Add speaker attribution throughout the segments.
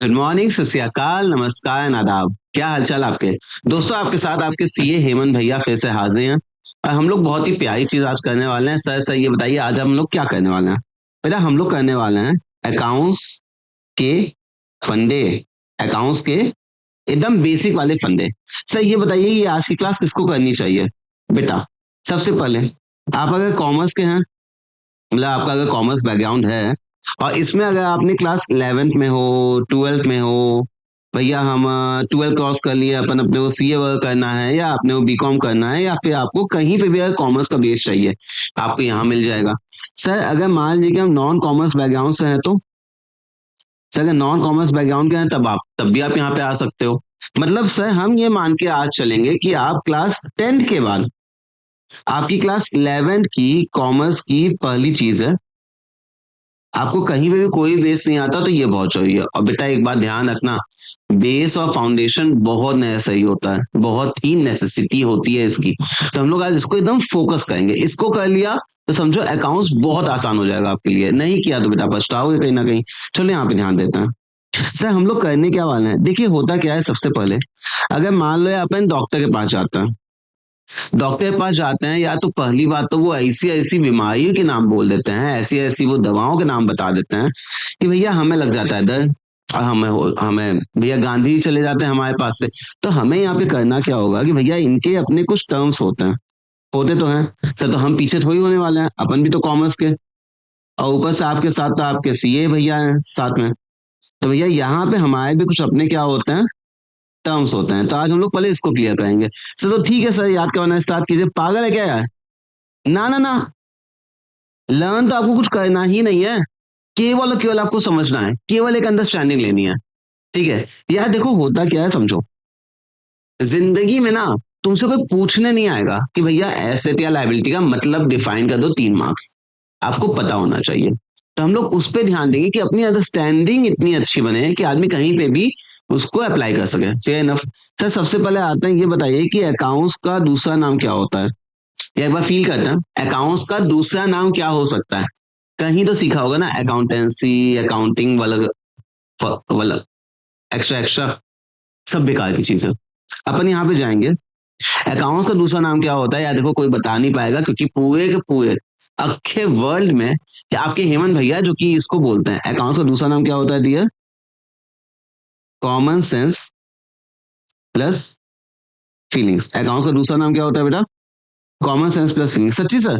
Speaker 1: Good morning, सत श्री अकाल, नमस्कार, नादाब। क्या हालचाल आपके दोस्तों। आपके साथ आपके सीए हेमंत भैया फिर से हाजिर हैं। और हम लोग बहुत ही प्यारी चीज आज करने वाले हैं। सर ये बताइए आज हम लोग क्या करने वाले हैं। बेटा हम लोग करने वाले हैं अकाउंट्स के फंडे। अकाउंट्स के एकदम बेसिक वाले फंडे। सर ये बताइए ये आज की क्लास किसको करनी चाहिए। बेटा सबसे पहले आप अगर कॉमर्स के हैं, मतलब आपका अगर कॉमर्स बैकग्राउंड है और इसमें अगर आपने क्लास 11th में हो, 12th में हो, भैया हम 12 क्रॉस कर लिए, अपन अपने को सीए वर्क करना है या अपने को बीकॉम करना है, या फिर आपको कहीं पे भी अगर कॉमर्स का बेस चाहिए आपको यहाँ मिल जाएगा। सर अगर मान लीजिए कि हम नॉन कॉमर्स बैकग्राउंड से हैं तो, सर अगर नॉन कॉमर्स बैकग्राउंड के हैं तब भी आप यहाँ पे आ सकते हो। मतलब सर हम ये मान के आज चलेंगे कि आप क्लास 10th के बाद आपकी क्लास 11th की कॉमर्स की पहली चीज है। आपको कहीं पे भी कोई बेस नहीं आता तो ये बहुत चाहिए। और बेटा एक बात ध्यान रखना, बेस और फाउंडेशन बहुत सही होता है, बहुत ही नेसेसिटी होती है इसकी। तो हम लोग आज इसको एकदम फोकस करेंगे। इसको कर लिया तो समझो अकाउंट्स बहुत आसान हो जाएगा आपके लिए, नहीं किया तो बेटा पछताओगे कहीं ना कहीं। चलो यहाँ पे ध्यान देते हैं। सर हम लोग करने क्या वाले हैं, देखिए होता क्या है। सबसे पहले अगर मान लो अपन डॉक्टर के पास जाते हैं, डॉक्टर के पास जाते हैं, या तो पहली बात तो वो ऐसी ऐसी बीमारियों के नाम बोल देते हैं, ऐसी ऐसी वो दवाओं के नाम बता देते हैं कि भैया हमें लग जाता है दर्द। और हमें हमें भैया गांधी जी चले जाते हैं हमारे पास से। तो हमें यहाँ पे करना क्या होगा कि भैया इनके अपने कुछ टर्म्स होते हैं, होते तो हैं सर, तो हम पीछे थोड़ी होने वाले हैं, अपन भी तो कॉमर्स के। और ऊपर से आपके साथ तो आपके सीए भैया हैं साथ में। तो भैया यहाँ पे हमारे भी कुछ अपने क्या होते हैं, टर्म्स होते हैं। तो आज हम लोग पहले इसको क्लियर करेंगे। सर तो ठीक है सर, याद करवाना स्टार्ट कीजिए। पागल है क्या यार। ना ना ना, लर्न तो आपको कुछ करना ही नहीं है, केवल और केवल आपको समझना है, केवल एक अंडरस्टैंडिंग लेनी है। ठीक है यार, देखो होता क्या है समझो। जिंदगी में ना तुमसे कोई पूछने नहीं आएगा कि भैया एसेट या लायबिलिटी का मतलब डिफाइन कर दो, 3 मार्क्स आपको पता होना चाहिए। तो हम लोग उस पर ध्यान देंगे कि अपनी अंडरस्टैंडिंग इतनी अच्छी बने कि आदमी कहीं पे भी उसको अप्लाई कर सके। Fair enough. सर सबसे पहले आते हैं, ये बताइए कि अकाउंट्स का दूसरा नाम क्या होता है। या एक बार फील करते हैं, अकाउंट्स का दूसरा नाम क्या हो सकता है। कहीं तो सीखा होगा ना, अकाउंटेंसी, अकाउंटिंग वाला वाला, एक्स्ट्रा एक्स्ट्रा, सब बेकार की चीजें। अपन यहाँ पे जाएंगे, अकाउंट्स का दूसरा नाम क्या होता है। यार देखो कोई बता नहीं पाएगा, क्योंकि पूरे के पूरे अखे वर्ल्ड में या आपके हेमंत भैया जो कि इसको बोलते हैं, अकाउंट्स का दूसरा नाम क्या होता है dear. Common sense plus feelings. Accounts का दूसरा नाम क्या होता है बेटा, कॉमन सेंस प्लस फीलिंग्स। सच्ची सर।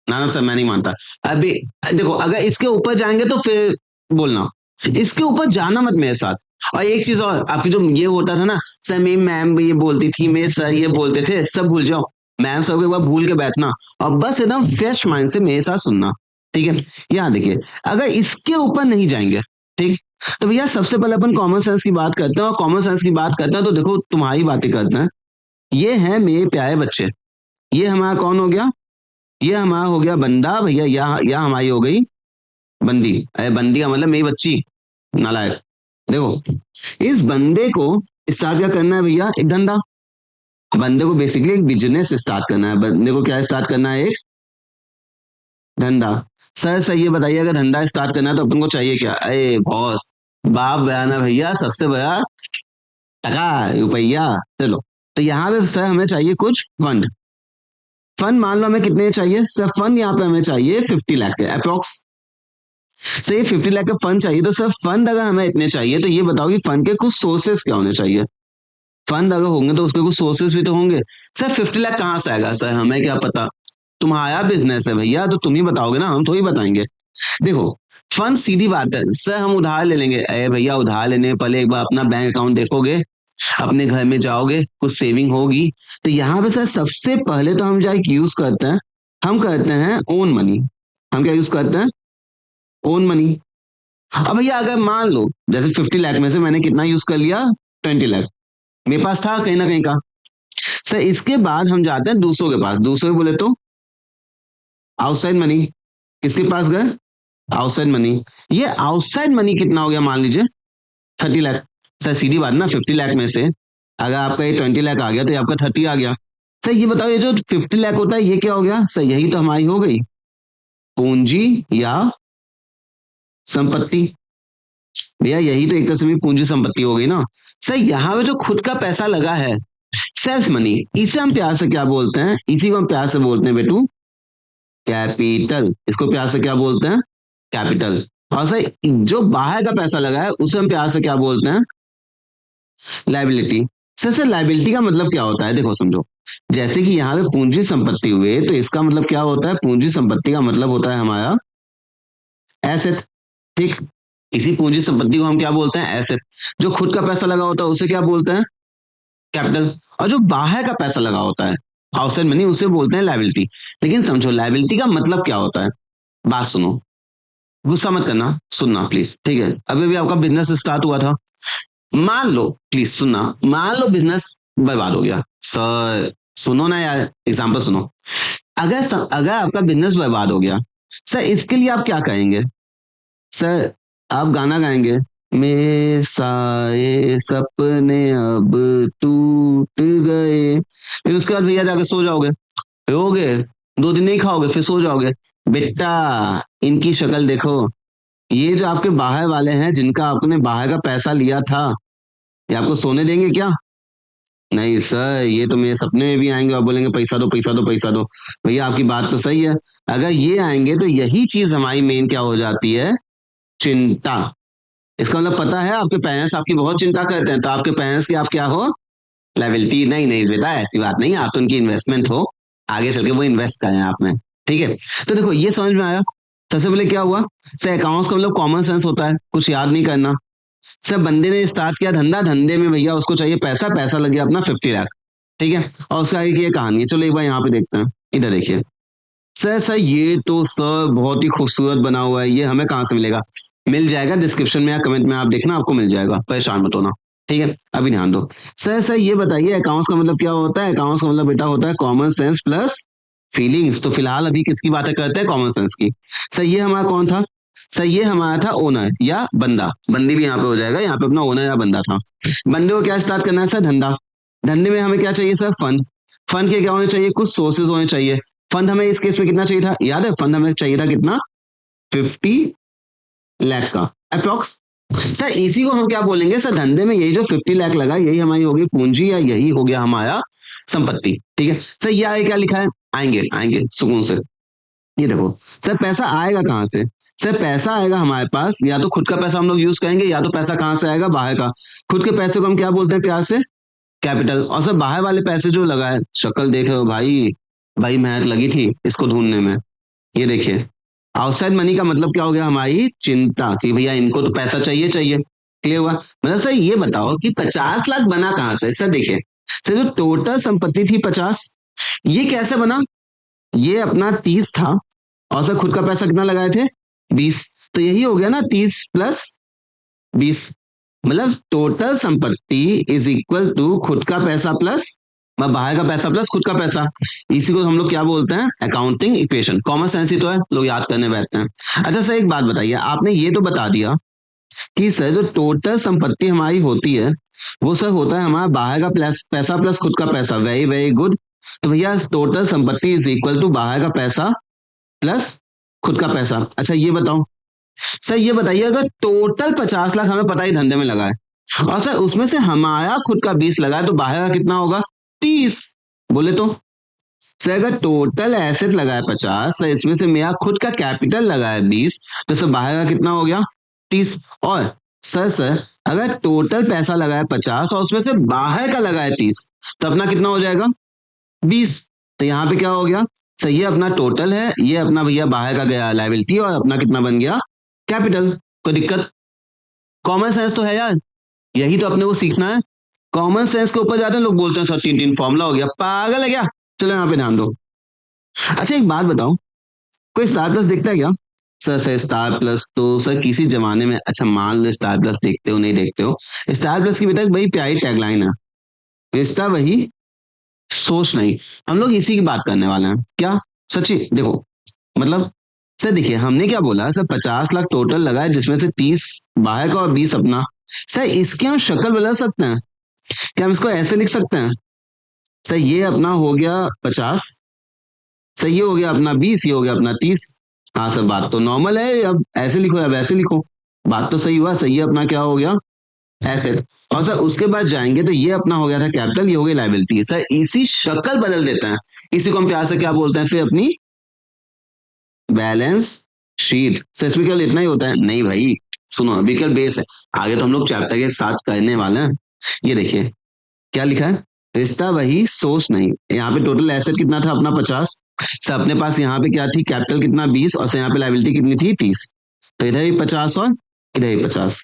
Speaker 1: ना ना सर मैं नहीं मानता। अभी देखो अगर इसके ऊपर जाएंगे तो फिर बोलना, इसके ऊपर जाना मत मेरे साथ। और एक चीज और, आपकी जो ये होता था ना, सर मेरी मैम ये बोलती थी, मेरे सर ये बोलते थे, सब भूल जाओ। मैम सब एक बार भूल के बैठना और बस एकदम फ्रेश माइंड से मेरे साथ सुनना। ठीक है, यहाँ देखिए, अगर इसके ऊपर नहीं जाएंगे, ठीक, तो भैया सबसे पहले अपन कॉमन सेंस की बात करते हैं। और कॉमन सेंस की बात करते हैं तो देखो तुम्हारी बातें करते हैं। ये है मेरे प्यारे बच्चे, ये हमारा कौन हो गया, ये हमारा हो गया बंदा भैया, या हमारी हो गई बंदी। अरे बंदी का मतलब मेरी बच्ची, नालायक। देखो इस बंदे को स्टार्ट क्या करना है भैया, एक धंधा। बंदे को बेसिकली एक बिजनेस स्टार्ट करना है। बंदे को क्या स्टार्ट करना है, एक धंधा। सर सर ये बताइए अगर धंधा स्टार्ट करना है तो अपन को चाहिए क्या। अरे बॉस, बाप बयाना भैया, सबसे बड़ा टका रुपया। चलो तो यहाँ पे सर हमें चाहिए कुछ फंड। फंड मान लो हमें कितने चाहिए सर, फंड यहाँ पे हमें चाहिए 50 लाख के अप्रोक्स। सर ये 50 लाख का फंड चाहिए, तो सर फंड अगर हमें इतने चाहिए तो ये बताओ कि फंड के कुछ सोर्सेस क्या होने चाहिए। फंड अगर होंगे तो उसके कुछ सोर्सेस भी तो होंगे। सर 50 लाख कहाँ से आएगा, सर हमें क्या पता, तुम्हारा बिजनेस है भैया, तो तुम ही बताओगे ना, हम थोड़ी बताएंगे। देखो फंड सीधी बात है सर, हम उधार ले लेंगे। अरे भैया उधार लेने पहले एक बार अपना बैंक अकाउंट देखोगे, अपने घर में जाओगे, कुछ सेविंग होगी। तो यहाँ पे सर सबसे पहले तो हम क्या यूज करते हैं, हम करते हैं ओन मनी। हम क्या यूज करते हैं, ओन मनी। अब भैया अगर मान लो जैसे 50 लाख में से मैंने कितना यूज कर लिया, 20 लाख मेरे पास था कहीं ना कहीं का। सर इसके बाद हम जाते हैं दूसरों के पास। दूसरे बोले तो आउटसाइड मनी। किसके पास गए, आउटसाइड मनी। ये आउटसाइड मनी कितना हो गया, मान लीजिए 30 लाख। सर सीधी बात ना, 50 लाख में से अगर आपका ये 20 लाख आ गया तो ये आपका 30 आ गया। सर ये बताओ ये जो 50 लाख होता है ये क्या हो गया। सर यही तो हमारी हो गई पूंजी या संपत्ति। भैया यही तो एक तरह से भी पूंजी संपत्ति हो गई ना। सर यहाँ पे जो खुद का पैसा लगा है, सेल्फ मनी, इसे हम प्यार से क्या बोलते हैं? इसी को हम प्यार से बोलते हैं बेटू कैपिटल। इसको प्यार से क्या बोलते हैं? कैपिटल। और सर जो बाहर का पैसा लगा है उसे हम प्यार से क्या बोलते हैं? लाइबिलिटी। सर लाइबिलिटी का मतलब क्या होता है? देखो समझो, जैसे कि यहाँ पे पूंजी संपत्ति हुए तो इसका मतलब क्या होता है? पूंजी संपत्ति का मतलब होता है हमारा एसेट। ठीक, इसी पूंजी संपत्ति को हम क्या बोलते हैं? एसेट। जो खुद का पैसा लगा होता है उसे क्या बोलते हैं? कैपिटल। और जो बाहर का पैसा लगा होता है, आउटसाइड मनी, उसे बोलते हैं लाइबिलिटी। लेकिन समझो लाइबिलिटी का मतलब क्या होता है? बात सुनो, गुस्सा मत करना, सुनना प्लीज, ठीक है? अभी अभी आपका बिजनेस स्टार्ट हुआ था, मान लो, प्लीज सुनना, मान लो बिजनेस बर्बाद हो गया। सर सुनो ना यार, एग्जांपल सुनो। अगर आपका बिजनेस बर्बाद हो गया, सर इसके लिए आप क्या करेंगे? सर आप गाना गाएंगे, मेरे सारे सपने अब टूट गए, फिर उसके बाद भैया जाके सो जाओगे, सोओगे, 2 दिन नहीं खाओगे, फिर सो जाओगे। बेटा इनकी शक्ल देखो, ये जो आपके बाहर वाले हैं जिनका आपने बाहर का पैसा लिया था, ये आपको सोने देंगे क्या? नहीं सर, ये तो मेरे सपने में भी आएंगे और बोलेंगे पैसा दो पैसा दो पैसा दो। भैया आपकी बात तो सही है, अगर ये आएंगे तो यही चीज हमारी मेन क्या हो जाती है? चिंता। इसका मतलब पता है आपके पेरेंट्स आपकी बहुत चिंता करते हैं, तो आपके पेरेंट्स की आप क्या हो? लायबिलिटी। नहीं नहीं बेटा, ऐसी बात नहीं, आप तो उनकी इन्वेस्टमेंट हो, आगे चल के वो इन्वेस्ट करें आप में। ठीक है, तो देखो ये समझ में आया। सबसे पहले क्या हुआ? सर अकाउंट्स का मतलब कॉमन सेंस होता है, कुछ याद नहीं करना। सर बंदे ने स्टार्ट किया धंधा, धंधे में भैया उसको चाहिए पैसा, पैसा लग गया अपना 50 लाख। ठीक है, और उसका आगे की ये कहानी है। चलो एक बार यहाँ पे देखते हैं, इधर देखिए। सर ये तो सर बहुत ही खूबसूरत बना हुआ है, ये हमें कहाँ से मिलेगा? मिल जाएगा डिस्क्रिप्शन में या कमेंट में, आप देखना आपको मिल जाएगा, परेशान मत होना। ठीक है, अभी ध्यान दो। सर ये बताइए अकाउंट्स का मतलब क्या होता है? अकाउंट्स का मतलब बेटा होता है कॉमन सेंस प्लस फीलिंग्स। तो फिलहाल अभी किसकी बातें करते हैं? कॉमन सेंस की। सर ये हमारा कौन था? सर ये हमारा था ओनर या बंदा, बंदी भी यहाँ पे हो जाएगा, यहाँ पे अपना ओनर या बंदा था। बंदे को क्या स्टार्ट करना है? सर धंधा। धंधे में हमें क्या चाहिए? Sir fund. फंड के क्या होने चाहिए? कुछ सोर्सेज होने चाहिए। फंड हमें इस केस में कितना चाहिए था? याद है फंड हमें चाहिए था कितना? 50 लाख का अप्रोक्स। सर इसी को हम क्या बोलेंगे? सर धंधे में यही जो 50 लाख लगा, यही हमारी होगी पूंजी या यही हो गया हमारा संपत्ति। ठीक है, सर ये आगे क्या लिखा है? आएंगे आएंगे सुकून से। ये देखो सर, पैसा आएगा कहाँ से? सर पैसा आएगा हमारे पास, या तो खुद का पैसा हम लोग यूज करेंगे, या तो पैसा कहाँ से आएगा? बाहर का। खुद के पैसे को हम क्या बोलते हैं प्यार से? कैपिटल। और सर बाहर वाले पैसे जो लगा है, शक्ल देख रहे हो भाई, भाई मेहनत लगी थी इसको ढूंढने में। ये देखिए, आउटसाइड मनी का मतलब क्या हो गया? हमारी चिंता कि भैया इनको तो पैसा चाहिए चाहिए। क्लियर हुआ? मतलब सर ये बताओ कि 50 लाख बना कहाँ से? सर देखिए, सर जो टोटल संपत्ति थी 50, ये कैसे बना? ये अपना 30 था, और सर खुद का पैसा कितना लगाए थे? 20। तो यही हो गया ना, 30 + 20, मतलब टोटल संपत्ति इज इक्वल टू खुद का पैसा प्लस बाहर का पैसा प्लस खुद का पैसा। इसी को हम लोग क्या बोलते हैं? Accounting equation. कॉमन सेंस ही तो है, लोग याद करने बैठते हैं। अच्छा सर एक बात बताइए, आपने ये तो बता दिया कि सर जो टोटल संपत्ति हमारी होती है वो सर होता है हमारा बाहर का प्लस पैसा प्लस खुद का पैसा। Very very good. तो भैया टोटल संपत्ति इज इक्वल टू बाहर का पैसा प्लस खुद का पैसा। अच्छा ये बताओ सर, ये बताइए अगर टोटल 50 लाख हमें पता ही धंधे में लगा है, और सर उसमें से हमारा खुद का 20 लगा है, तो बाहर का कितना होगा? 30। बोले तो सर अगर टोटल एसेट लगा है 50, सर इसमें से मेरा खुद का कैपिटल लगा है 20, तो सर बाहर का कितना हो गया? 30। और सर अगर टोटल पैसा लगा है 50 और उसमें से बाहर का लगा है 30, तो अपना कितना हो जाएगा? 20। तो यहाँ पे क्या हो गया? सर ये अपना टोटल है, ये अपना भैया बाहर का गया लायबिलिटी, और अपना कितना बन गया? कैपिटल। कोई दिक्कत? कॉमन सेंस तो है यार, यही तो अपने को सीखना है। कॉमन सेंस के ऊपर जाते हैं लोग बोलते हैं सर 3 फॉर्मूला हो गया, पागल है क्या? चलो यहाँ पे ध्यान दो। अच्छा एक बात बताओ, कोई स्टार प्लस देखता है क्या? सर स्टार प्लस तो सर किसी जमाने में, अच्छा मान लो स्टार प्लस देखते हो नहीं देखते हो, स्टार प्लस की बेटा बड़ी प्यारी टैगलाइन है, रिश्ता वही सोच नहीं। हम लोग इसी की बात करने वाले हैं क्या? सच्ची देखो, मतलब सर देखिए हमने क्या बोला? सर 50 लाख टोटल लगा है, जिसमें से 30 बाहर का और 20 अपना। सर इसकी हम शक्ल बदल सकते हैं क्या? हम इसको ऐसे लिख सकते हैं, सर ये अपना हो गया 50, सर ये हो गया अपना 20, ये हो गया अपना 30। हाँ सर बात तो नॉर्मल है, अब ऐसे लिखो या वैसे लिखो। बात तो सही हुआ, सही है, अपना क्या हो गया, एसेट। और सर उसके बाद जाएंगे तो ये अपना हो गया था कैपिटल, ये हो गई लायबिलिटी। सर इसी शक्ल बदल देते हैं, इसी को हम प्यार से क्या बोलते हैं फिर, अपनी बैलेंस शीट। सर इसमें केवल इतना ही होता है? नहीं भाई, सुनो, अभी केवल बेस है, आगे तो हम लोग चैप्टर के साथ करने वाले हैं। ये देखिए क्या लिखा है, रिश्ता वही सोच नहीं। यहाँ पे टोटल एसेट कितना था अपना, 50। सर अपने पास यहाँ पे क्या थी, कैपिटल कितना, 20, और सर यहाँ पे लायबिलिटी कितनी थी, 30। तो इधर भी 50 और इधर भी 50।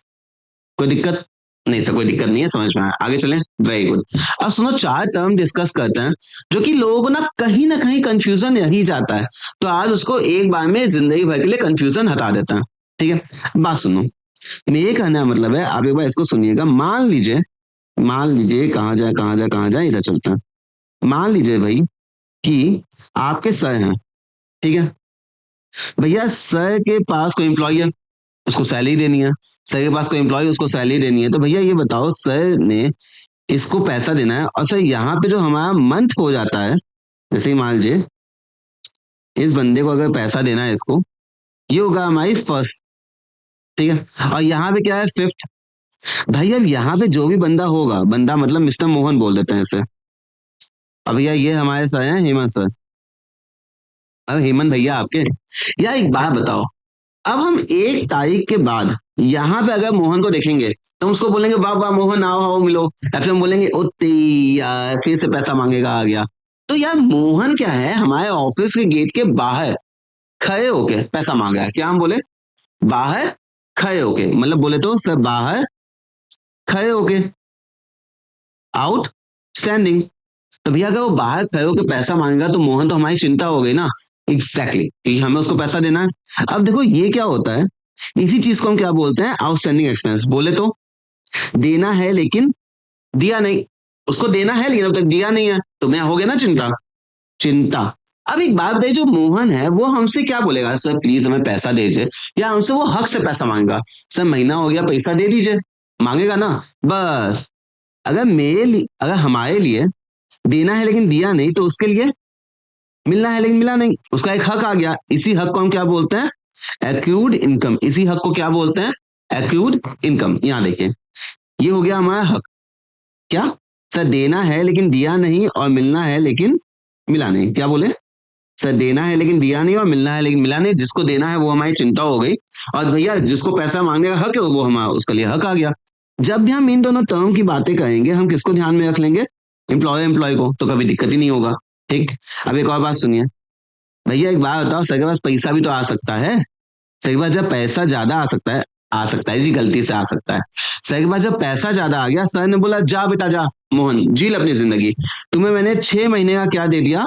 Speaker 1: कोई दिक्कत नहीं सर, कोई दिक्कत नहीं है, समझ में आया, आगे चलें। Very good. अब सुनो, चार टर्म डिस्कस करते हैं जो कि लोगों को ना कहीं कंफ्यूजन यही जाता है, तो आज उसको एक बार में जिंदगी भर के लिए कंफ्यूजन हटा देता है। ठीक है, बात सुनो, मेरे कहने का मतलब है, आप एक बार इसको सुनिएगा। मान लीजिए कहाँ जाए, इधर चलते हैं। मान लीजिए भाई कि आपके सर हैं, ठीक है भैया, सर के पास कोई एम्प्लॉय है, उसको सैलरी देनी है। सर के पास कोई एम्प्लॉय, उसको सैलरी देनी है। तो भैया ये बताओ, सर ने इसको पैसा देना है, और सर यहाँ पे जो हमारा मंथ हो जाता है, जैसे ही मान लीजिए इस बंदे को अगर पैसा देना है इसको, ये होगा हमारी फर्स्ट, ठीक है, और यहाँ पे क्या है, फिफ्थ। भाई अब यहाँ पे जो भी बंदा होगा, बंदा मतलब मिस्टर मोहन बोल देते हैं इसे। अब भैया ये हमारे सर हैं, हेमंत सर। अब हेमंत भैया आपके, यार एक बात बताओ, अब हम 1 तारीख के बाद यहाँ पे अगर मोहन को देखेंगे तो हम उसको बोलेंगे वाह वाह मोहन, आओ आओ मिलो, या फिर हम बोलेंगे ओ यार फिर से पैसा मांगेगा आ गया। तो यार मोहन क्या है, हमारे ऑफिस के गेट के बाहर खड़े होके पैसा मांगा है। क्या हम बोले, बाहर खड़े होके, मतलब बोले तो सर बाहर खड़े होके, आउट स्टैंडिंग। तो भैया अगर वो बाहर खड़े होकर पैसा मांगेगा तो मोहन तो हमारी चिंता हो गई ना। एग्जैक्टली कि हमें उसको पैसा देना है। अब देखो ये क्या होता है, इसी चीज को हम क्या बोलते हैं, आउटस्टैंडिंग एक्सपेंस। बोले तो देना है लेकिन दिया नहीं, उसको देना है लेकिन अब तक दिया नहीं है, तो मैं हो गया ना चिंता, चिंता। अब एक बात बताइए, जो मोहन है वो हमसे क्या बोलेगा, सर प्लीज हमें पैसा दे दीजिए, या हमसे वो हक से पैसा मांगेगा, सर महीना हो गया पैसा दे दीजिए, मांगेगा ना। बस अगर हमारे लिए देना है लेकिन दिया नहीं, तो उसके लिए मिलना है लेकिन मिला नहीं, उसका एक हक आ गया। इसी हक को हम क्या बोलते हैं, एक्यूड इनकम। इसी हक को क्या बोलते हैं, एक्यूड इनकम। यहां देखिए ये हो गया हमारा हक। क्या, सर देना है लेकिन दिया नहीं, और मिलना है लेकिन मिला नहीं। क्या बोले, सर देना है लेकिन दिया नहीं, और मिलना है लेकिन मिला नहीं। जिसको देना है वो हमारी चिंता हो गई, और भैया जिसको पैसा मांगने का हक है वो हमारा, उसके लिए हक आ गया। जब भी हम इन दोनों टर्म की बातें करेंगे, हम किसको ध्यान में रख लेंगे, एम्प्लॉय को, तो कभी दिक्कत ही नहीं होगा। ठीक, अब एक और बात सुनिए भैया, एक बात बताओ, सर के पास पैसा भी तो आ सकता है। सर के पास जब पैसा ज्यादा आ सकता है जी, गलती से आ सकता है। सर के पास जब पैसा ज्यादा आ गया, सर ने बोला जा बेटा जा मोहन जी अपनी जिंदगी, तुम्हें मैंने 6 महीने का क्या दे दिया,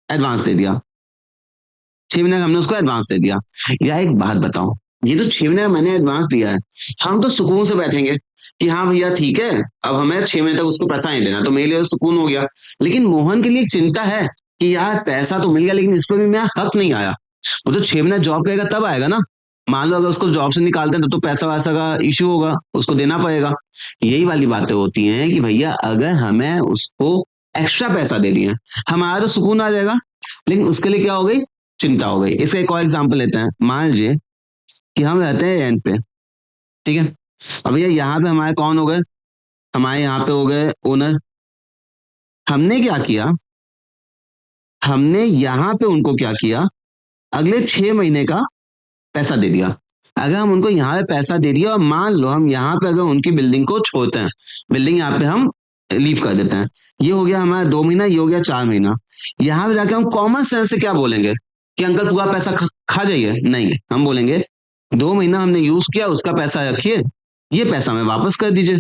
Speaker 1: एडवांस दे दिया। 6 महीने का हमने उसको एडवांस दे दिया। या एक बात बताओ, ये तो 6 महीने का मैंने एडवांस दिया है, हम तो सुकून से बैठेंगे कि हाँ भैया ठीक है, अब हमें 6 महीने तक उसको पैसा नहीं देना, तो मेरे लिए तो सुकून हो गया। लेकिन मोहन के लिए एक चिंता है कि यार पैसा तो मिल गया लेकिन इस पर भी मेरा हक नहीं आया। वो तो 6 महीना जॉब करेगा तब आएगा ना। मान लो अगर उसको जॉब से निकालते हैं तो पैसा वैसा का इश्यू होगा, उसको देना पड़ेगा। यही वाली बातें होती हैं कि भैया अगर हमें उसको एक्स्ट्रा पैसा दे दिए, हमारा तो सुकून आ जाएगा, लेकिन उसके लिए क्या हो गई, चिंता हो गई। इसका एक और एग्जाम्पल लेते हैं। मान लीजिए कि हम रहते हैं रेंट पे, ठीक है, अब भैया यहाँ पे हमारे कौन हो गए, हमारे यहाँ पे हो गए ओनर। हमने क्या किया, हमने यहाँ पे उनको क्या किया, अगले 6 महीने का पैसा दे दिया। अगर हम उनको यहाँ पे पैसा दे दिया, और मान लो हम यहाँ पे अगर उनकी बिल्डिंग को छोड़ते हैं, बिल्डिंग यहाँ पे हम लीव कर देते हैं, ये हो गया हमारा 2 महीना, ये हो गया 4 महीना। यहाँ पे जाके हम कॉमन सेंस से क्या बोलेंगे कि अंकल पूरा पैसा खा जाइए, नहीं, हम बोलेंगे 2 महीना हमने यूज किया, उसका पैसा रखिए, ये पैसा हमें वापस कर दीजिए।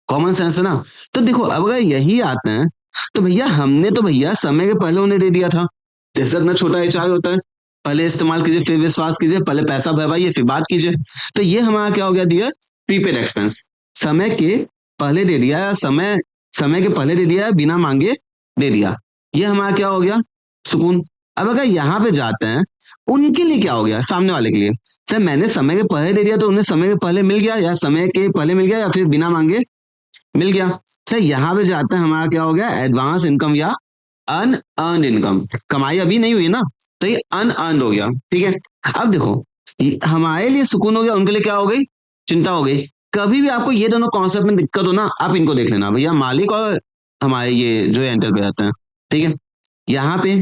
Speaker 1: कॉमन सेंस है ना। तो देखो अब अगर यही आते हैं, तो भैया हमने तो भैया समय के पहले उन्हें दे दिया था। जैसे अपना छोटा रिचार्ज होता है, पहले इस्तेमाल कीजिए फिर विश्वास कीजिए, पहले पैसा भरवाइए फिर बात कीजिए। तो ये हमारा क्या हो गया, दिया प्रीपेड एक्सपेंस, समय के पहले दे दिया, या समय के पहले दे दिया, बिना मांगे दे दिया। ये हमारा क्या हो गया, सुकून। अब अगर यहाँ पे जाते हैं, उनके लिए क्या हो गया, सामने वाले के लिए, सर मैंने समय के पहले दे दिया तो उन्हें समय के पहले मिल गया, या समय के पहले मिल गया, या फिर बिना मांगे मिल गया। सर यहाँ पे जाते हैं, हमारा क्या हो गया, एडवांस इनकम या अनअर्न्ड इनकम। कमाई अभी नहीं हुई ना, तो ये अनअर्न्ड हो गया। ठीक है, अब देखो हमारे लिए सुकून हो गया, उनके लिए क्या हो गई, चिंता हो गई। कभी भी आपको ये दोनों कॉन्सेप्ट में दिक्कत हो ना, आप इनको देख लेना भैया, मालिक और हमारे ये जो एंटर पे आते हैं, ठीक है। यहाँ पे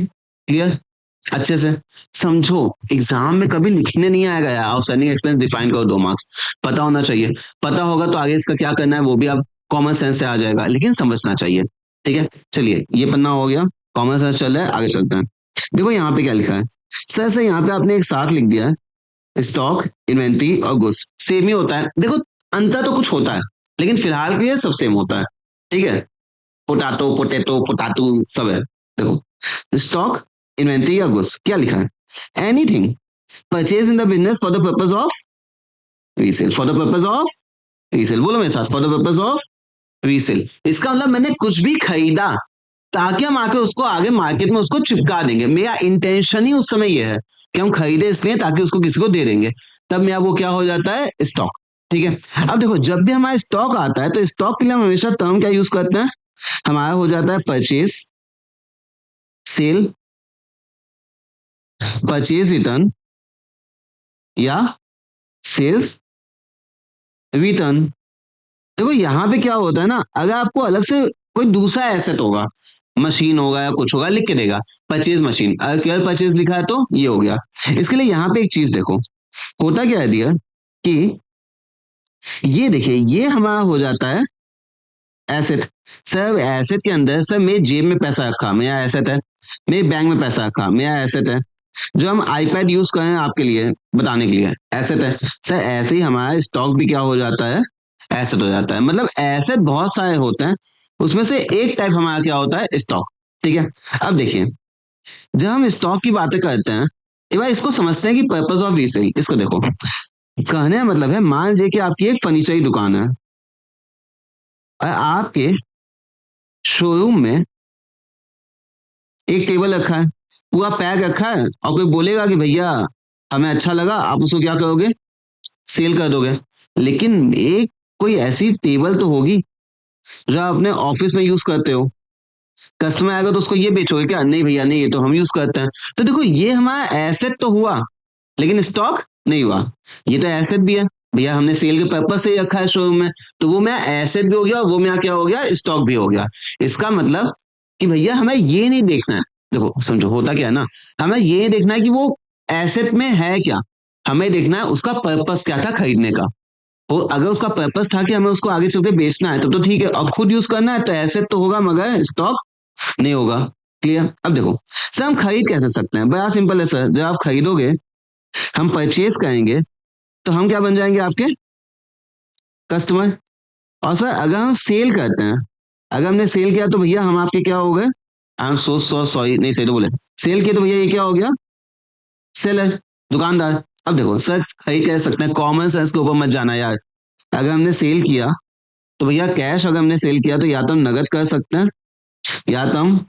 Speaker 1: क्लियर, अच्छे से समझो। एग्जाम में कभी लिखने नहीं आएगा यार, आउटस्टैंडिंग एक्सपीरियंस डिफाइन करो 2 मार्क्स, पता होना चाहिए। पता होगा तो आगे इसका क्या करना है वो भी आप कॉमन सेंस से आ जाएगा, लेकिन समझना चाहिए, ठीक है। चलिए ये पन्ना हो गया, कॉमन सेंस चल रहा है, आगे चलते हैं। देखो यहाँ पे क्या लिखा है, सर यहाँ पे आपने एक साथ लिख दिया है, स्टॉक, इन्वेंट्री और गुड्स सेम ही होता है। देखो अंतर तो कुछ होता है, लेकिन फिलहाल के लिए सब सेम होता है, ठीक है। पोटाटो पोटेटो पोटाटू सब है। देखो स्टॉक, इन्वेंट्री या गुड्स, क्या लिखा है, anything purchase in the business for the purpose of resale, for the purpose of resale, बोलो मेरे साथ, for the purpose of resale. इसका मतलब मैंने कुछ भी खरीदा ताकि हम आके उसको आगे मार्केट में उसको चिपका देंगे। मेरा इंटेंशन ही उस समय यह है कि हम खरीदे इसलिए ताकि उसको किसी को दे देंगे, तब मेरा वो क्या हो जाता है, स्टॉक, ठीक है। अब देखो जब भी हमारा स्टॉक आता है तो स्टॉक के लिए हम हमेशा टर्म क्या यूज करते हैं, हमारा हो जाता है परचेज, सेल, परचेज रिटर्न या सेल्स रिटर्न। देखो यहाँ पे क्या होता है ना, अगर आपको अलग से कोई दूसरा एसेट होगा, मशीन होगा या कुछ होगा, लिख के देगा परचेज मशीन, अगर केवल परचेज लिखा है तो ये हो गया। इसके लिए यहाँ पे एक चीज देखो, होता क्या है दिया कि ये देखिए ये हमारा हो जाता है एसेट। सर एसेट के अंदर, सर मेरे जेब में पैसा रखा मेरा एसेट है, मेरे बैंक में पैसा रखा मेरा एसेट है, जो हम आईपैड यूज कर रहे हैं आपके लिए बताने के लिए एसेट है। सर ऐसे ही हमारा स्टॉक भी क्या हो जाता है, एसेट हो जाता है। मतलब एसेट बहुत सारे होते हैं, उसमें से एक टाइप हमारा क्या होता है, स्टॉक, ठीक है। अब देखिए जब हम स्टॉक की बातें करते हैं, एक बार इसको समझते हैं कि पर्पस ऑफ रीसेल। इसको देखो, कहने का मतलब है, मान लीजिए कि आपकी एक फर्नीचर की दुकान है और आपके शोरूम में एक टेबल रखा है, पूरा पैक रखा है, और कोई बोलेगा कि भैया हमें अच्छा लगा, आप उसको क्या करोगे, सेल कर दोगे। लेकिन एक कोई ऐसी टेबल तो होगी जो आप अपने ऑफिस में यूज करते हो, कस्टमर आएगा तो उसको ये बेचोगे क्या, नहीं भैया नहीं, ये तो हम यूज करते हैं। तो देखो ये हमारा एसेट तो हुआ, लेकिन स्टॉक नहीं हुआ। ये तो एसेट भी है भैया, हमने सेल के पर्पज से ही रखा है शोरूम में, तो वो मेरा एसेट भी हो गया और वो मेरा क्या हो गया, स्टॉक भी हो गया। इसका मतलब कि भैया हमें ये नहीं देखना है, देखो समझो होता क्या है ना, हमें ये देखना है कि वो एसेट में है क्या, हमें देखना है उसका पर्पस क्या था खरीदने का। वो अगर उसका पर्पस था कि हमें उसको आगे चल के बेचना है तो ठीक है, और खुद यूज करना है तो एसेट तो होगा मगर स्टॉक नहीं होगा। क्लियर। अब देखो सर हम खरीद कैसे सकते हैं, बड़ा सिंपल है सर, जब आप खरीदोगे, हम परचेज करेंगे, तो हम क्या बन जाएंगे, आपके कस्टमर। और सर अगर हम सेल करते हैं, अगर हमने सेल किया तो भैया हम आपके क्या हो गए, आई एम सो सॉरी, नहीं सही तो बोले, सेल किया तो भैया ये क्या हो गया, सेलर, दुकानदार। अब देखो सर खरीद कह सकते हैं, कॉमन सेंस के ऊपर मत जाना यार। अगर हमने सेल किया तो भैया कैश, अगर हमने सेल किया तो या तो हम नगद कर सकते हैं या तो हम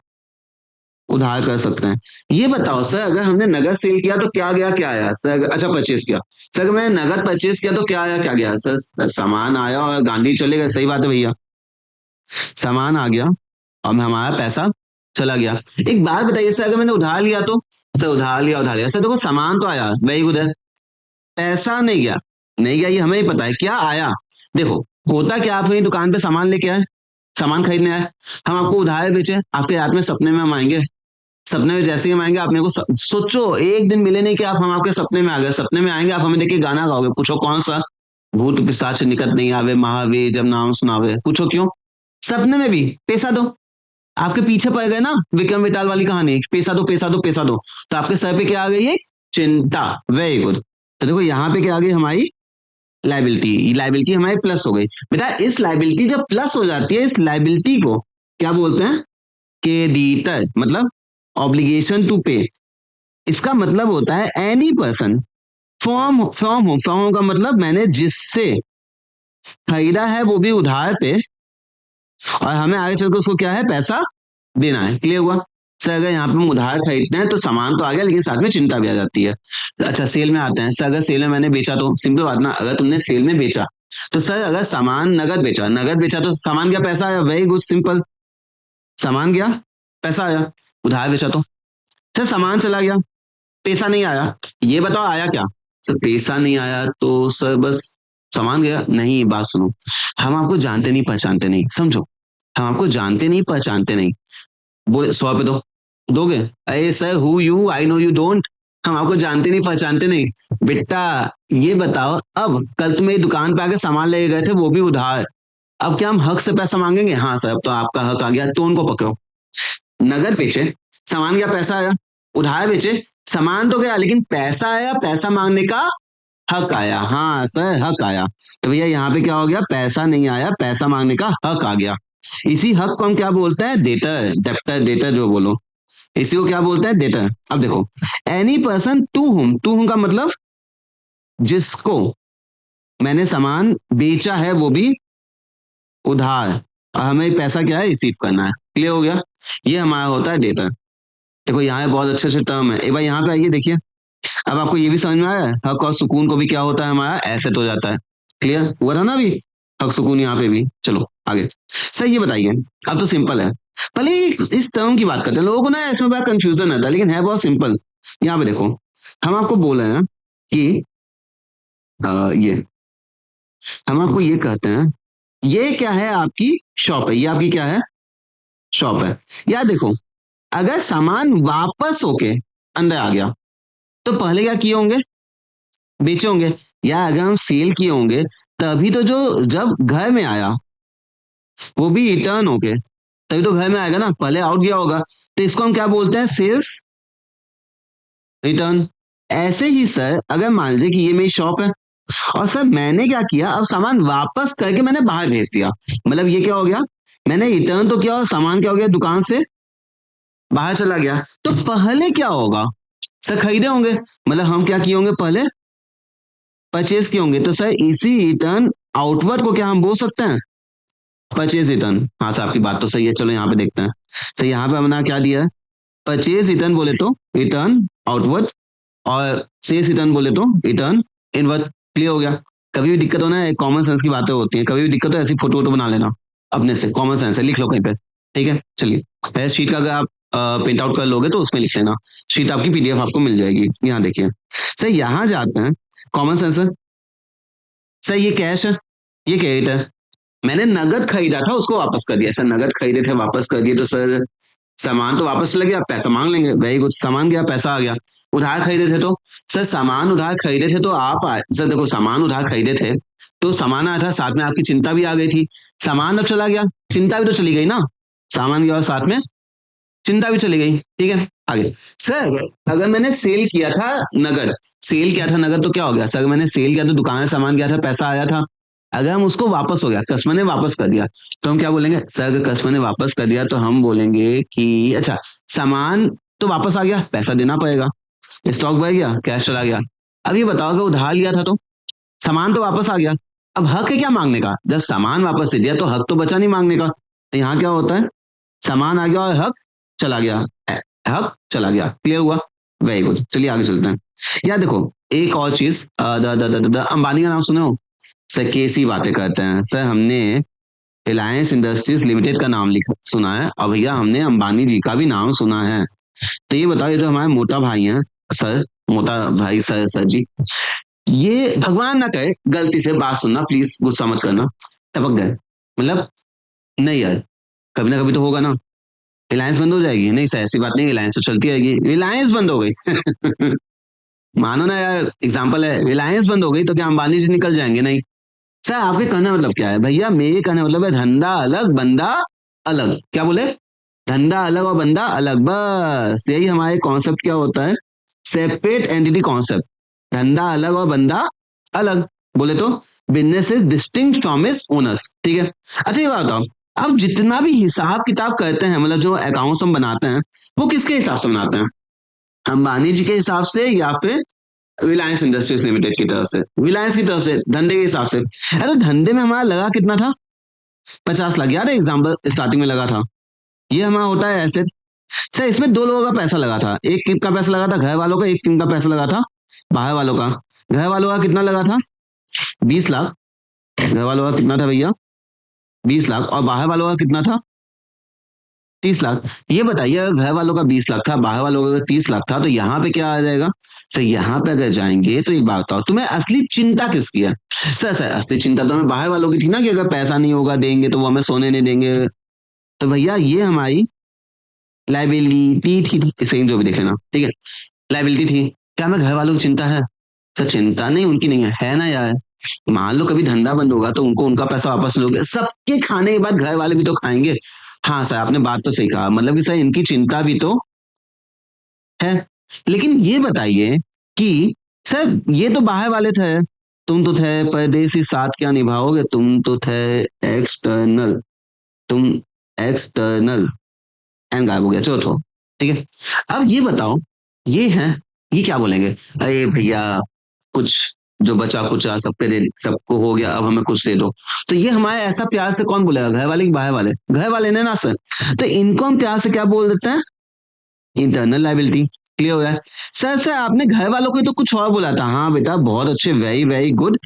Speaker 1: उधार कर सकते हैं। ये बताओ सर अगर हमने नगद सेल किया तो क्या गया क्या आया सर, अच्छा परचेज किया, सर अगर मैंने नगद परचेज किया तो क्या आया क्या गया, सर सामान आया और गांधी चले गए, सही बात है भैया, सामान आ गया और हमारा पैसा चला गया। एक बात बताइए सर अगर मैंने उधार लिया तो, सर उधार लिया सर, देखो सामान तो आया, वेरी गुड है, पैसा नहीं गया, नहीं गया ये हमें ही पता है, क्या आया। देखो होता क्या, आप वही दुकान पे सामान लेके आए, सामान खरीदने आए, हम आपको उधार बेचे, आपके रात में सपने में हम आएंगे, सपने में जैसे ही हम आएंगे आप मेरे को सोचो एक दिन मिले नहीं कि आप हम आपके सपने में आ गए, सपने में आएंगे आप हमें देख के गाना गाओगे, पूछो कौन सा, भूत पिशाच निकट नहीं आवे, महावीर जब नाम सुनावे, पूछो क्यों। सपने में भी पैसा दो, आपके पीछे पड़ गए ना, विक्रम बेताल वाली कहानी, पैसा दो पैसा दो पैसा दो, तो आपके सर पे क्या आ गई, एक चिंता, वेरी गुड। तो देखो यहाँ पे क्या आ गई हमारी लाइबिलिटी, लाइबिलिटी हमारी प्लस हो गई। बेटा इस लाइबिलिटी जब प्लस हो जाती है, इस लाइबिलिटी को क्या बोलते हैं, क्रेडिटर, मतलब ऑब्लिगेशन टू पे। इसका मतलब होता है एनी पर्सन फ्रॉम का मतलब मैंने जिससे खरीदा है वो भी उधार पे, और हमें आगे चलकर उसको क्या है, पैसा देना है। क्लियर हुआ। सर अगर यहाँ पे हम उधार खरीदते हैं तो सामान तो आ गया, लेकिन साथ में चिंता भी आ जाती है। अच्छा सेल में आते हैं, सर अगर सेल में मैंने बेचा तो सिंपल बात ना, अगर तुमने सेल में बेचा तो सर अगर सामान नगद बेचा तो सामान क्या पैसा आया, वेरी गुड सिंपल, सामान गया पैसा आया। उधार बेचा तो सर सामान चला गया पैसा नहीं आया, ये बताओ आया क्या, सर पैसा नहीं आया तो सर बस सामान गया नहीं। बात सुनो, हम आपको जानते नहीं पहचानते नहीं, समझो, हम आपको जानते नहीं पहचानते नहीं। बोले 100 पे दो, दोगे? अरे sir who you, I know you don't. हम आपको जानते नहीं पहचानते नहीं। बेटा ये बताओ, अब कल तुम मेरी दुकान पे आके सामान लेके गए थे, वो भी उधार। अब क्या हम हक से पैसा मांगेंगे? हाँ सर अब तो आपका हक आ गया, तो उनको पकड़ो। नगद बेचे, सामान गया, पैसा आया। उधार बेचे, सामान तो गया लेकिन पैसा आया, पैसा मांगने का हक आया। हाँ सर हक आया। तो भैया यहाँ पे क्या हो गया? पैसा नहीं आया, पैसा मांगने का हक आ गया। इसी हक को हम क्या बोलते हैं? डेटर, डेप्टर, डेटर जो बोलो, इसी को क्या बोलते हैं? डेटर। अब देखो, एनी पर्सन टू हुम का मतलब जिसको मैंने सामान बेचा है वो भी उधार, और हमें पैसा क्या है? रिसीव करना है। क्लियर हो गया? ये हमारा होता है डेटर। देखो यहाँ पे बहुत अच्छे अच्छे टर्म है। एक बार यहाँ पे आइए देखिए, अब आपको ये भी समझ में आया है, हक और सुकून को भी क्या होता है? हमारा एसेट हो जाता है। क्लियर हुआ था ना अभी? हक सुकून यहाँ पे भी। चलो आगे। सर ये बताइए, अब तो सिंपल है। पहले इस टर्म की बात करते हैं। लोगों को ना इसमें बड़ा कंफ्यूजन रहता है, लेकिन है बहुत सिंपल। यहाँ पे देखो, हम आपको बोल रहे हैं कि ये हम आपको ये कहते हैं, ये क्या है? आपकी शॉप है। ये आपकी क्या है? शॉप है। यार देखो, अगर सामान वापस होके अंदर आ गया तो पहले क्या किए होंगे? बेचे होंगे। या अगर हम सेल किए होंगे तभी तो, जो जब घर में आया वो भी रिटर्न होके तभी तो घर में आएगा ना, पहले आउट गया होगा। तो इसको हम क्या बोलते हैं? Sales return. ऐसे ही सर, अगर मान लीजिए कि ये मेरी शॉप है और सर मैंने क्या किया, अब सामान वापस करके मैंने बाहर भेज दिया, मतलब ये क्या हो गया? मैंने रिटर्न तो किया और सामान क्या हो गया? दुकान से बाहर चला गया। तो पहले क्या होगा? सर खरीदे होंगे, मतलब हम क्या किए होंगे? पहले परचेज किए होंगे। तो सर इसी रिटर्न आउटवर्ड को क्या हम बोल सकते हैं? Purchase return. हाँ सर आपकी बात तो सही है। चलो यहाँ पे देखते हैं। सर यहाँ पे हमने क्या दिया है? परचेज रिटर्न बोले तो रिटर्न आउटवर्ड, और सेल्स रिटर्न बोले तो रिटर्न इनवर्ड। क्लियर हो गया? कभी भी दिक्कत हो ना, कॉमन सेंस की बातें होती हैं, कभी भी दिक्कत हो ऐसी फोटो वोटो बना लेना अपने से, कॉमन सेंस है, लिख लो कहीं पे। ठीक है चलिए, पहले शीट का अगर आप प्रिंट आउट कर लोगे तो उसमें लिख लेना, शीट आपकी पीडीएफ आपको मिल जाएगी। यहाँ देखिए सर, यहाँ जाते हैं, कॉमन सेंस है। सर ये कैश है, ये क्रेडिट है। मैंने नगद खरीदा था, उसको वापस कर दिया। सर नगद खरीदे थे, वापस कर दिए, तो सर सामान तो वापस चला गया, पैसा मांग लेंगे। वेरी गुड, सामान गया, पैसा आ गया। उधार खरीदे थे तो सर, सामान उधार खरीदे थे तो आप सर देखो, सामान उधार खरीदे थे तो सामान आया था, साथ में आपकी चिंता भी आ गई थी। सामान अब चला गया, चिंता भी तो चली गई ना। सामान गया और साथ में चिंता भी चली गई। ठीक है आगे। सर अगर मैंने सेल किया था नगद, सेल किया था नगद तो क्या हो गया? सर मैंने सेल किया तो दुकान में सामान गया था, पैसा आया था। अगर हम उसको वापस हो गया, कस्टमर ने वापस कर दिया, तो हम क्या बोलेंगे? सर अगर कस्टमर ने वापस कर दिया तो हम बोलेंगे कि अच्छा, सामान तो वापस आ गया, पैसा देना पड़ेगा, स्टॉक बढ़ गया, कैश चला गया। अब ये बताओ कि उधार लिया था तो सामान तो वापस आ गया, अब हक है क्या मांगने का? जब सामान वापस दे दिया तो हक तो बचा नहीं मांगने का। तो यहाँ क्या होता है? सामान आ गया और हक चला गया, हक चला गया। क्लियर हुआ? वेरी गुड, चलिए आगे चलते हैं। यार देखो, एक और चीज, अंबानी का नाम सुने हो? सर कैसी बातें करते हैं सर, हमने रिलायंस इंडस्ट्रीज लिमिटेड का नाम लिखा सुना है, और भैया हमने अंबानी जी का भी नाम सुना है। तो ये बताओ, ये जो हमारे मोटा भाई हैं सर, मोटा भाई सर जी, ये भगवान ना कहे गलती से, बात सुनना प्लीज, गुस्सा मत करना, टपक गए, मतलब नहीं यार, कभी ना कभी तो होगा ना। रिलायंस बंद हो जाएगी? नहीं सर ऐसी बात नहीं, रिलायंस तो चलती रहेगी। रिलायंस बंद हो गई मानो ना यार, एग्जाम्पल है, रिलायंस बंद हो गई तो क्या अंबानी जी निकल जाएंगे? नहीं। सर आपके कहने मतलब क्या है? भैया मेरे कहने मतलब है, धंधा अलग बंदा अलग। क्या बोले? धंधा अलग और बंदा अलग, बस यही हमारे कॉन्सेप्ट क्या होता है, सेपरेट एंटिटी कॉन्सेप्ट। धंधा अलग और बंदा अलग, बोले तो business is distinct from its owners. ठीक है, अच्छा ये बात बताओ, अब जितना भी हिसाब किताब करते हैं, मतलब जो अकाउंट्स हम बनाते हैं, वो किसके हिसाब से बनाते हैं? अंबानी जी के हिसाब से या फिर रिलायंस इंडस्ट्रीज लिमिटेड की तरफ से? रिलायंस की तरफ से, धंधे के हिसाब से। अरे धंधे में हमारा लगा कितना था? 50 लाख, याद है एग्जाम्पल स्टार्टिंग में लगा था। ये हमारा होता है एसेट। सर इसमें दो लोगों का पैसा लगा था, एक किन का पैसा लगा था? घर वालों का। एक किन का पैसा लगा था? बाहर वालों का। घर वालों का कितना लगा था? 20 लाख। घर वालों का कितना था भैया? 20 लाख। और बाहर वालों का कितना था? 30 लाख। ये बताइए अगर घर वालों का 20 लाख था, बाहर वालों का 30 लाख था, तो यहाँ पे क्या आ जाएगा सर? यहाँ पे अगर जाएंगे तो एक बात बताओ, तुम्हें असली चिंता किसकी है? सर असली चिंता तो हमें बाहर वालों की थी ना, कि अगर पैसा नहीं होगा देंगे तो वो हमें सोने नहीं देंगे। तो भैया ये हमारी लाइबिलिटी थी, सही जो भी देख लेना, ठीक है, लाइबिलिटी थी। क्या हमें घर वालों की चिंता है? सर चिंता नहीं, उनकी नहीं है ना यार। मान लो कभी धंधा बंद होगा तो उनको उनका पैसा वापस लोगे, सबके खाने के बाद घर वाले भी तो खाएंगे। हाँ सर, आपने बात तो सही कहा, मतलब कि सर इनकी चिंता भी तो है। लेकिन ये बताइए कि सर ये तो बाहर वाले थे, तुम तो थे परदेसी, साथ क्या निभाओगे, तुम तो थे एक्सटर्नल, तुम एक्सटर्नल, एंड गायब हो गया, चलो तो ठीक है। अब ये बताओ, ये है, ये क्या बोलेंगे? अरे भैया कुछ जो बचा कुचा सबके दे, सबको हो गया, अब हमें कुछ दे दो। तो ये हमारे ऐसा प्यार से कौन बोलेगा, घर वाले कि बाहर वाले? घर वाले ने ना सर। तो इनको हम प्यार से क्या बोल देते हैं? Internal liability. क्लियर हो गया? सर आपने घर वालों को तो कुछ और बोला था। हाँ बेटा बहुत अच्छे, वेरी वेरी गुड।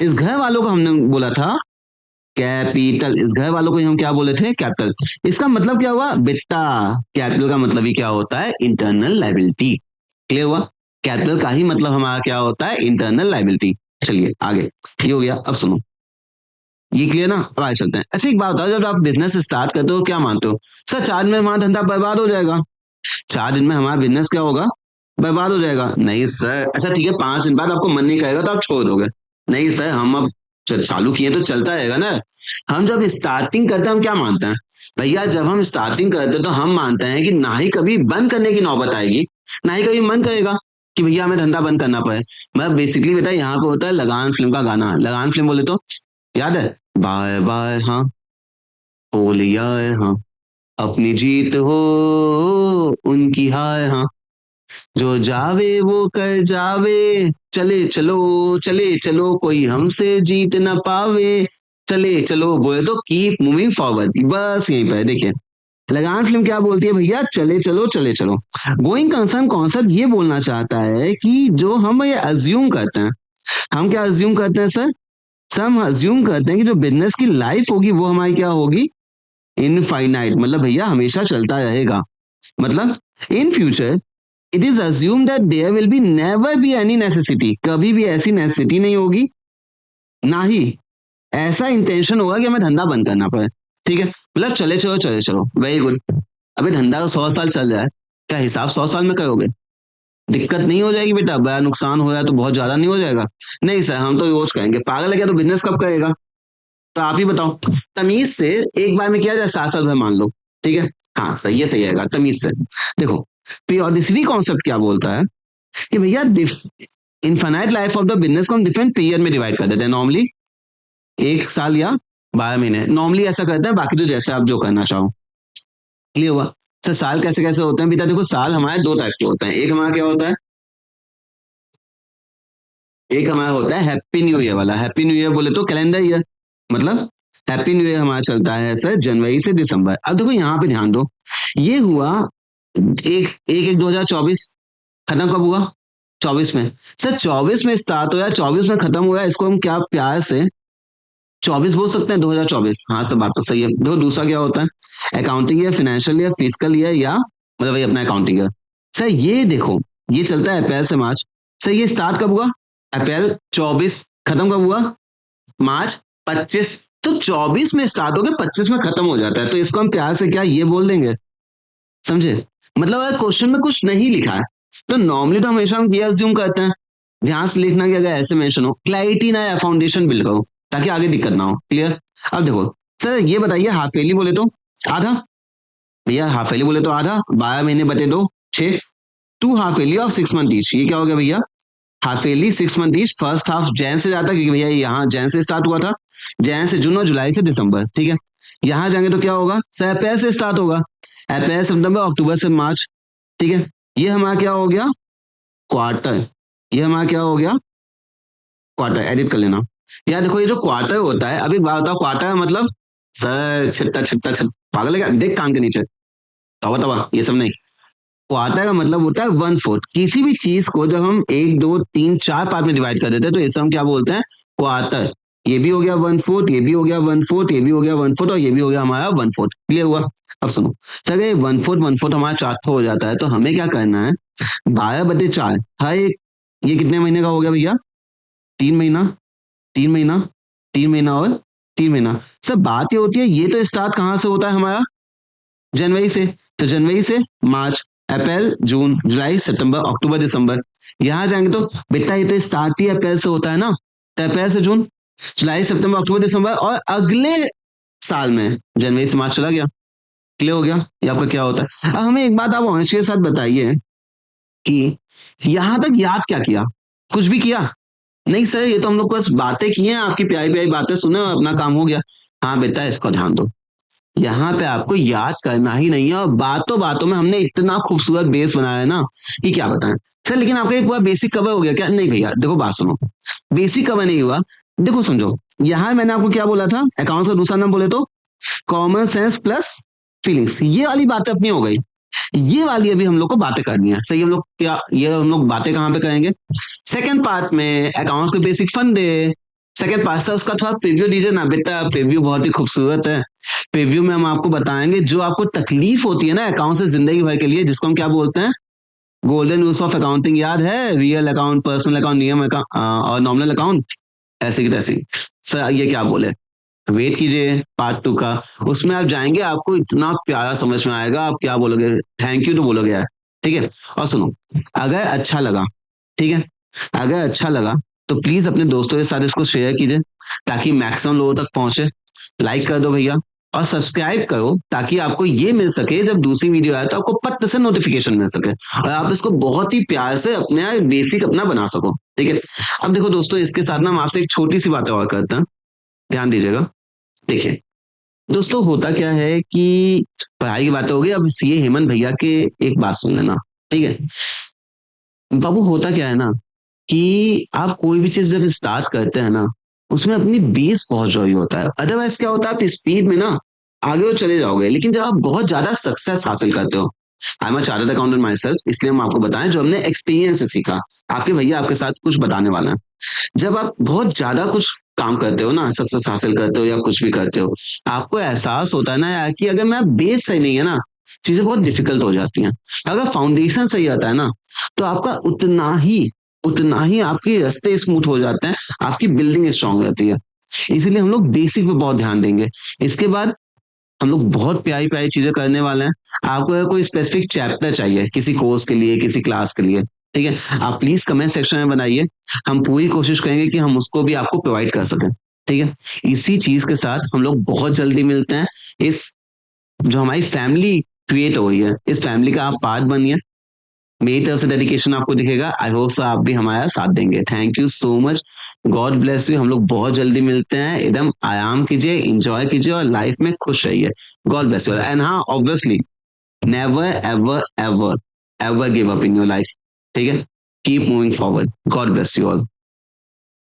Speaker 1: इस घर वालों को हमने बोला था कैपिटल, इस घर वालों को हम क्या बोले थे? कैपिटल। इसका मतलब क्या हुआ बेटा? कैपिटल का मतलब ही क्या होता है? Internal liability. क्लियर हुआ? कैपिटल का ही मतलब हमारा क्या होता है? Internal liability. चलिए आगे, ये हो गया। अब सुनो, ये क्लियर ना? अब आगे चलते हैं। अच्छा एक बात बताओ, जब आप बिजनेस स्टार्ट करते हो क्या मानते हो? सर 4 दिन में हमारा धंधा बर्बाद हो जाएगा। 4 दिन में हमारा बिजनेस क्या होगा? बर्बाद हो जाएगा। नहीं सर। अच्छा ठीक है, 5 दिन बाद आपको मन नहीं करेगा तो आप छोड़ दोगे। नहीं सर, हम अब चालू किए तो चलता रहेगा ना। हम जब स्टार्टिंग करते हैं हम क्या मानते हैं भैया? जब हम स्टार्टिंग करते हैं तो हम मानते हैं कि ना ही कभी बंद करने की नौबत आएगी, ना ही कभी मन करेगा कि भैया हमें धंधा बंद करना पड़े। मैं बेसिकली बेटा यहाँ पे होता है लगान फिल्म का गाना। लगान फिल्म बोले तो याद है? बाय बाय हाँ, हो लिया है हाँ, अपनी जीत हो उनकी हाय हाँ, जो जावे वो कर जावे, चले चलो कोई हमसे जीत न पावे, चले चलो बोले तो कीप मूविंग फॉरवर्ड। बस यहीं पर देखिए, लगान फिल्म क्या बोलती है भैया? चले चलो। गोइंग कंसर्न कॉन्सेप्ट ये बोलना चाहता है कि जो हम ये अज्यूम करते हैं, हम क्या अज्यूम करते हैं सर? हम अज्यूम करते हैं कि जो बिजनेस की लाइफ होगी वो हमारी क्या होगी? इनफाइनाइट, मतलब भैया हमेशा चलता रहेगा। मतलब in future it is assume that there will be never be any necessity, कभी भी ऐसी नेसेसिटी नहीं होगी, ना ही ऐसा इंटेंशन होगा कि हमें धंधा बंद करना पड़े। ठीक है, मतलब चले चलो, वेरी गुड। अबे धंधा 100 साल चल रहा है, क्या हिसाब 100 साल में करोगे? दिक्कत नहीं हो जाएगी बेटा? बड़ा नुकसान हो रहा है तो बहुत ज्यादा नहीं हो जाएगा? नहीं सर, हम तो रोज करेंगे। पागल है क्या? तो बिजनेस कब करेगा? तो आप ही बताओ। तमीज से एक बार में किया जाए, 7 साल भर मान लो, ठीक है। हाँ सही है, सही आएगा तमीज से। देखो पीरियोडिसिटी कॉन्सेप्ट क्या बोलता है कि भैया infinite life of the business को हम डिफरेंट पीरियड में डिवाइड कर देते हैं। नॉर्मली 1 साल या 12 महीने, नॉर्मली ऐसा करते हैं, बाकी तो जैसे आप जो करना चाहो। क्लियर हुआ? सर साल कैसे कैसे होते हैं बेटा? देखो साल हमारे 2 टाइप के होते हैं। एक हमारा क्या होता है? एक हमारा होता है हैप्पी न्यू ईयर वाला। हैप्पी न्यू ईयर बोले तो कैलेंडर ईयर, मतलब हैप्पी न्यू ईयर हमारा चलता है सर जनवरी से दिसंबर। अब देखो यहाँ पे ध्यान दो, ये हुआ एक 2024, खत्म कब हुआ? 24 में। सर 24 में स्टार्ट हुआ, 24 में खत्म हुआ, इसको हम क्या प्यार से 24 बोल सकते हैं? 2024। हाँ सर बात तो सही है। देखो दूसरा क्या होता है? Accounting year, financial year, physical year, या मतलब वही अपना अकाउंटिंग ईयर। सर ये देखो, ये चलता है अप्रैल से मार्च। सर ये स्टार्ट कब हुआ? अप्रैल 24, खत्म कब हुआ? मार्च 25। तो 24 में स्टार्ट हो गया, 25 में खत्म हो जाता है, तो इसको हम प्यार से क्या ये बोल देंगे? समझे? मतलब अगर क्वेश्चन में कुछ नहीं लिखा है तो नॉर्मली तो हमेशा हम ये अज्यूम करते हैं। ध्यान से लिखना कि अगर ऐसे मेंशन हो, क्लैरिटी ना या फाउंडेशन बिल्ड करो ताकि आगे दिक्कत ना हो। क्लियर? अब देखो सर ये बताइए, हाफ ईयरली बोले तो आधा, भैया हाफ ईयरली बोले तो आधा, 12 महीने बटे 2, 6, 2 half yearly of 6 month each. ये क्या हो गया भैया? Half yearly 6 month each. First half Jain से जाता है क्योंकि भैया यहाँ जैन से स्टार्ट हुआ था, जैन से जून और जुलाई से दिसंबर। ठीक है, यहाँ जाएंगे तो क्या होगा? सर अप्रैल से स्टार्ट होगा, अप्रैल सितंबर अक्टूबर से मार्च। ठीक है, ये हमारा क्या हो गया? क्वार्टर। ये हमारा क्या हो गया? क्वार्टर। एडिट कर लेना। यार देखो ये जो क्वार्टर होता है, अभी बात बताओ क्वार्टर का मतलब? सर छिट्टा छिट्टा छिट, पागल है क्या? देख कान के नीचे, तवा तवा ये सब नहीं। क्वार्टर का मतलब होता है 1/4। किसी भी चीज को जब हम 1 2 3 4 पार्ट में डिवाइड कर देते हैं तो इसे हम क्या बोलते हैं? क्वार्टर। ये भी हो गया 1/4, ये भी हो गया 1/4, ये भी हो गया 1/4 और ये भी हो गया हमारा 1/4। क्लियर हुआ? अब सुनो, तो अगर 1/4 हमारा चार्ट हो जाता है तो हमें क्या करना है, 12/4 हर एक, ये कितने महीने का हो गया भैया? 3 महीना, 3 महीना, 3 महीना और 3 महीना। सर बात ये होती है, ये तो स्टार्ट कहाँ से होता है हमारा? जनवरी से। तो जनवरी से मार्च, अप्रैल, जून, जुलाई, सितंबर, अक्टूबर, दिसंबर। यहाँ जाएंगे तो बेटा ये तो स्टार्ट ही अप्रैल से होता है ना, तो अप्रैल से जून, जुलाई, सितंबर, अक्टूबर, दिसंबर और अगले साल में जनवरी से मार्च चला गया। क्लियर हो गया? ये आपका क्या होता है? अब हमें एक बात आप ऑनेस्टी के साथ बताइए कि यहाँ तक याद क्या किया? कुछ भी किया? नहीं सर, ये तो हम लोग बस बातें की हैं, आपकी प्यारी प्यारी बातें सुने और अपना काम हो गया। हाँ बेटा, इसको ध्यान दो, यहाँ पे आपको याद करना ही नहीं है और बातों बातों में हमने इतना खूबसूरत बेस बनाया है ना कि क्या बताएं। सर लेकिन आपका ये पूरा बेसिक कवर हो गया क्या? नहीं भैया देखो, बात सुनो, बेसिक कवर नहीं हुआ। देखो समझो, यहाँ मैंने आपको क्या बोला था, अकाउंट्स का दूसरा नाम बोले तो कॉमन सेंस प्लस फीलिंग्स, ये वाली बातें अपनी हो गई। ये वाली अभी हम लोग को बातें करनी है। सही, हम लोग क्या, ये हम लोग बातें कहाँ पे करेंगे? सेकंड पार्ट में अकाउंट्स के बेसिक फंडे। सेकंड पार्ट से उसका थोड़ा प्रीव्यू दीजिए ना बेटा, प्रीव्यू बहुत ही खूबसूरत है। प्रीव्यू में हम आपको बताएंगे जो आपको तकलीफ होती है ना अकाउंट से जिंदगी भर के लिए, जिसको हम क्या बोलते हैं, गोल्डन रूल्स ऑफ अकाउंटिंग। याद है? रियल अकाउंट, पर्सनल अकाउंट, नियम अकाउंट और नॉमिनल अकाउंट, ऐसे की तैसी। सर ये क्या बोले, वेट कीजिए पार्ट 2 का, उसमें आप जाएंगे, आपको इतना प्यारा समझ में आएगा, आप क्या बोलोगे, थैंक यू तो बोलोगे यार। ठीक है? और सुनो, अगर अच्छा लगा, ठीक है, अगर अच्छा लगा तो प्लीज अपने दोस्तों के साथ इसको शेयर कीजिए ताकि मैक्सिमम लोगों तक पहुंचे। लाइक कर दो भैया और सब्सक्राइब करो ताकि आपको ये मिल सके, जब दूसरी वीडियो आए तो आपको पट से नोटिफिकेशन मिल सके और आप इसको बहुत ही प्यार से अपने बेसिक अपना बना सको। ठीक है? अब देखो दोस्तों, इसके साथ ना हम आपसे एक छोटी सी बात और करते हैं, ध्यान दीजिएगा। देखिए दोस्तों, होता क्या है कि पढ़ाई की बात हो गई, अब सीए हेमंत भैया के एक बात सुन लेना। ठीक है बाबू, होता क्या है ना कि आप कोई भी चीज जब स्टार्ट करते हैं ना, उसमें अपनी बेस बहुत जरूरी होता है। अदरवाइज क्या होता है, आप स्पीड में ना आगे तो चले जाओगे, लेकिन जब आप बहुत ज्यादा सक्सेस हासिल करते हो, I am a chartered accountant my self, इसलिए हम आपको बताएं जो हमने एक्सपीरियंस से सीखा। आपके भैया आपके साथ कुछ बताने वाला है। जब आप बहुत ज्यादा कुछ काम करते हो ना, सक्सेस हासिल करते हो या कुछ भी करते हो, आपको एहसास होता है ना यार कि अगर मेरा बेस सही नहीं है ना, चीजें बहुत डिफिकल्ट हो जाती हैं। अगर फाउंडेशन सही आता है ना, तो आपका उतना ही आपके रास्ते स्मूथ हो जाते हैं, आपकी बिल्डिंग स्ट्रांग रहती है। इसीलिए हम लोग बेसिक पे बहुत ध्यान देंगे। इसके बाद हम लोग बहुत प्यारी प्यारी चीजें करने वाले हैं। आपको अगर कोई स्पेसिफिक चैप्टर चाहिए किसी कोर्स के लिए, किसी क्लास के लिए, ठीक है, आप प्लीज कमेंट सेक्शन में बनाइए, हम पूरी कोशिश करेंगे कि हम उसको भी आपको प्रोवाइड कर सकें। ठीक है? इसी चीज के साथ हम लोग बहुत जल्दी मिलते हैं। इस जो हमारी फैमिली क्रिएट हो गई है, इस फैमिली का आप पार्ट बनिए। मेरी तरफ से डेडिकेशन आपको दिखेगा। आई होप सो आप भी हमारा साथ देंगे। Thank you so much, God bless you. हम लोग बहुत जल्दी मिलते हैं। एकदम आराम कीजिए, इंजॉय कीजिए और लाइफ में खुश रहिए। God bless you. एंड हाँ, obviously never ever ever ever give up in your life. ठीक है? Keep moving forward. God bless you all.